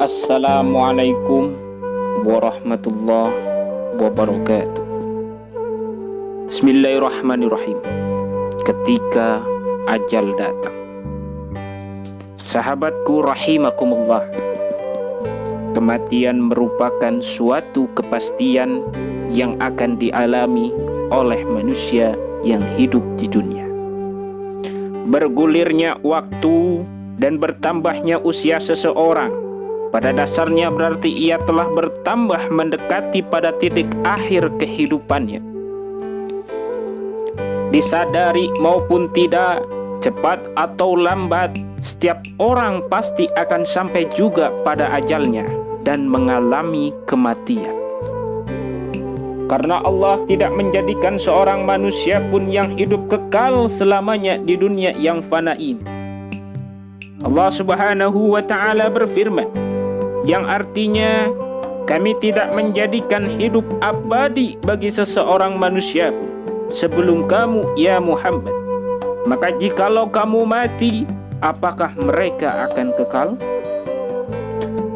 Assalamualaikum warahmatullahi wabarakatuh. Bismillahirrahmanirrahim. Ketika ajal datang. Sahabatku rahimakumullah, kematian merupakan suatu kepastian yang akan dialami oleh manusia yang hidup di dunia. Bergulirnya waktu dan bertambahnya usia seseorang pada dasarnya berarti ia telah bertambah mendekati pada titik akhir kehidupannya. Disadari maupun tidak, cepat atau lambat, setiap orang pasti akan sampai juga pada ajalnya dan mengalami kematian. Karena Allah tidak menjadikan seorang manusia pun yang hidup kekal selamanya di dunia yang fana ini. Allah Subhanahu wa Ta'ala berfirman, yang artinya kami tidak menjadikan hidup abadi bagi seseorang manusia pun sebelum kamu ya Muhammad. Maka jikalau kamu mati, apakah mereka akan kekal?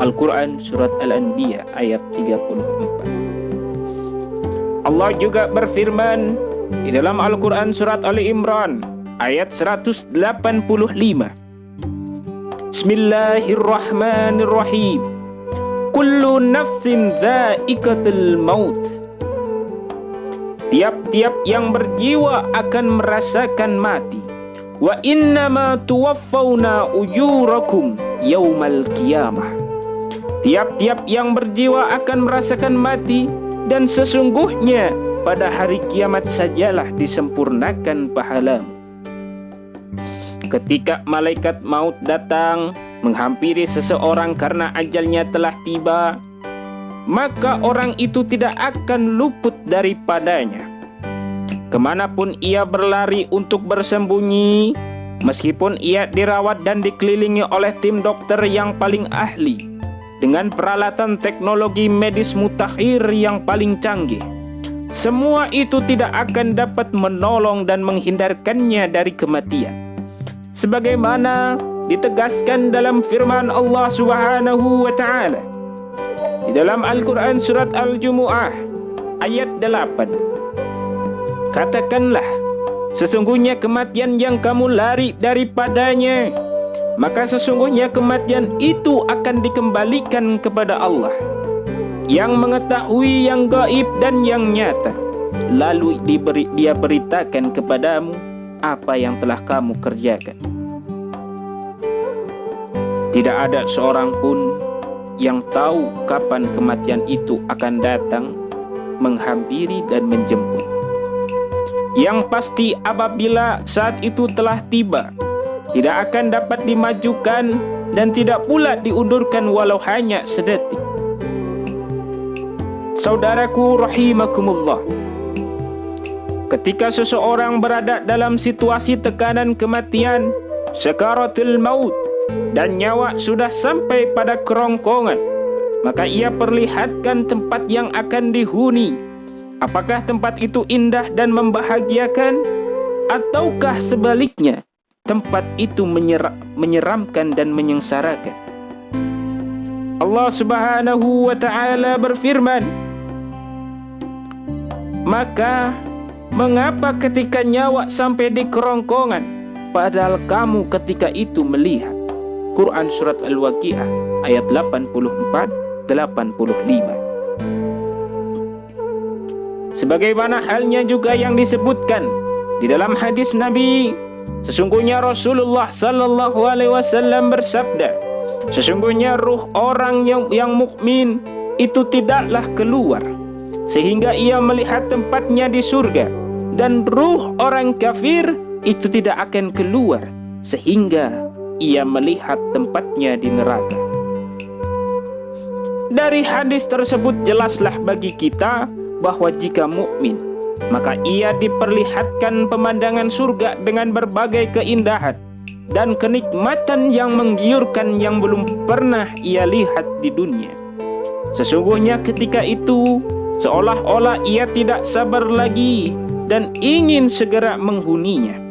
Al-Quran Surat Al-Anbiya ayat 34. Allah juga berfirman di dalam Al-Quran Surat Ali Imran ayat 185. Bismillahirrahmanirrahim. Kullu nafsin dha'iqatul maut. Tiap-tiap yang berjiwa akan merasakan mati. Wa innama tuwaffawna ujurakum yaumal qiyamah. Tiap-tiap yang berjiwa akan merasakan mati, dan sesungguhnya pada hari kiamat sajalah disempurnakan pahalamu. Ketika malaikat maut datang menghampiri seseorang karena ajalnya telah tiba, maka orang itu tidak akan luput daripadanya. Kemanapun ia berlari untuk bersembunyi, meskipun ia dirawat dan dikelilingi oleh tim dokter yang paling ahli, dengan peralatan teknologi medis mutakhir yang paling canggih, semua itu tidak akan dapat menolong dan menghindarkannya dari kematian. Sebagaimana ditegaskan dalam firman Allah Subhanahu wa Ta'ala di dalam Al-Quran Surat Al-Jumu'ah ayat 8. Katakanlah, sesungguhnya kematian yang kamu lari daripadanya, maka sesungguhnya kematian itu akan dikembalikan kepada Allah yang mengetahui yang gaib dan yang nyata, lalu dia beritakan kepadamu apa yang telah kamu kerjakan. Tidak ada seorang pun yang tahu kapan kematian itu akan datang, menghampiri dan menjemput. Yang pasti apabila saat itu telah tiba, tidak akan dapat dimajukan dan tidak pula diundurkan walau hanya sedetik. Saudaraku rahimakumullah, ketika seseorang berada dalam situasi tekanan kematian, sakaratul maut, dan nyawa sudah sampai pada kerongkongan, maka ia perlihatkan tempat yang akan dihuni. Apakah tempat itu indah dan membahagiakan, ataukah sebaliknya tempat itu menyeramkan dan menyengsarakan? Allah Subhanahu wa Ta'ala berfirman, maka mengapa ketika nyawa sampai di kerongkongan, padahal kamu ketika itu melihat? Quran Surat Al-Waqiah ayat 84-85. Sebagaimana halnya juga yang disebutkan di dalam hadis Nabi, sesungguhnya Rasulullah sallallahu alaihi wasallam bersabda, sesungguhnya ruh orang yang mukmin itu tidaklah keluar sehingga ia melihat tempatnya di surga, dan ruh orang kafir itu tidak akan keluar sehingga ia melihat tempatnya di neraka. Dari hadis tersebut jelaslah bagi kita bahwa jika mukmin, maka ia diperlihatkan pemandangan surga dengan berbagai keindahan dan kenikmatan yang menggiurkan yang belum pernah ia lihat di dunia. Sesungguhnya ketika itu seolah-olah ia tidak sabar lagi dan ingin segera menghuninya.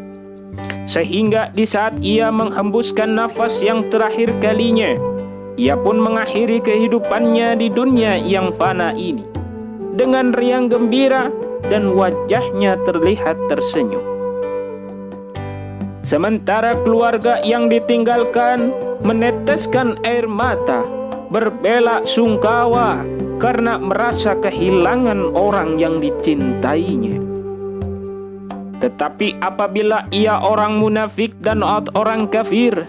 Sehingga di saat ia menghembuskan nafas yang terakhir kalinya, ia pun mengakhiri kehidupannya di dunia yang fana ini dengan riang gembira dan wajahnya terlihat tersenyum. Sementara keluarga yang ditinggalkan meneteskan air mata, berbela sungkawa karena merasa kehilangan orang yang dicintainya. Tetapi apabila ia orang munafik dan orang kafir,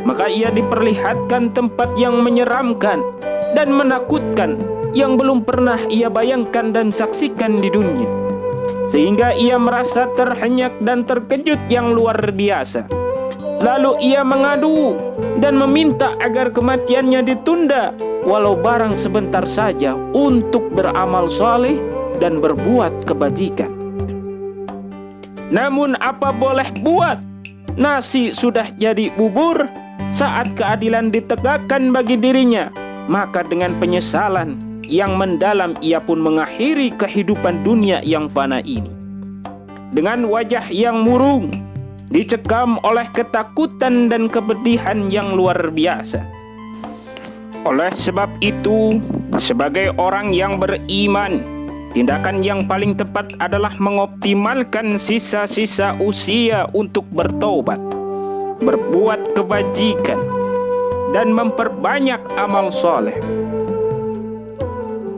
maka ia diperlihatkan tempat yang menyeramkan dan menakutkan yang belum pernah ia bayangkan dan saksikan di dunia, sehingga ia merasa terhenyak dan terkejut yang luar biasa. Lalu ia mengadu dan meminta agar kematiannya ditunda walau barang sebentar saja untuk beramal saleh dan berbuat kebajikan. Namun apa boleh buat, nasi sudah jadi bubur. Saat keadilan ditegakkan bagi dirinya, maka dengan penyesalan yang mendalam ia pun mengakhiri kehidupan dunia yang fana ini. Dengan wajah yang murung, dicekam oleh ketakutan dan kepedihan yang luar biasa. Oleh sebab itu, sebagai orang yang beriman, tindakan yang paling tepat adalah mengoptimalkan sisa-sisa usia untuk bertobat, berbuat kebajikan, dan memperbanyak amal soleh,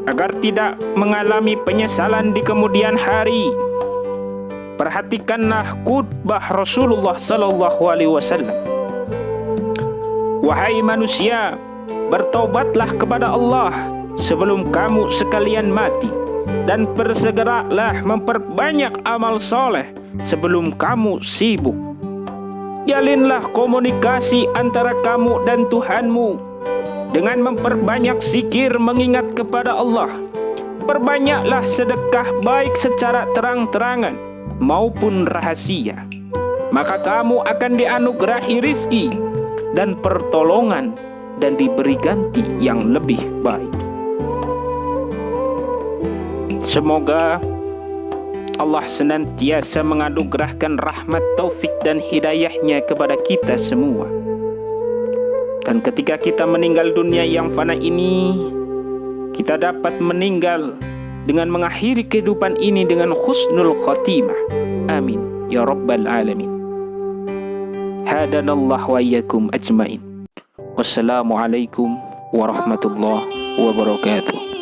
agar tidak mengalami penyesalan di kemudian hari. Perhatikanlah khutbah Rasulullah sallallahu alaihi wasallam. Wahai manusia, bertobatlah kepada Allah sebelum kamu sekalian mati, dan bersegeralah memperbanyak amal soleh sebelum kamu sibuk. Jalinlah komunikasi antara kamu dan Tuhanmu dengan memperbanyak zikir mengingat kepada Allah. Perbanyaklah sedekah baik secara terang-terangan maupun rahasia, maka kamu akan dianugerahi rizki dan pertolongan dan diberi ganti yang lebih baik. Semoga Allah senantiasa menganugerahkan rahmat, taufik dan hidayahnya kepada kita semua. Dan ketika kita meninggal dunia yang fana ini, kita dapat meninggal dengan mengakhiri kehidupan ini dengan husnul khatimah. Amin ya rabbal alamin. Hadanallah wa iyyakum ajmain. Wassalamualaikum warahmatullahi wabarakatuh.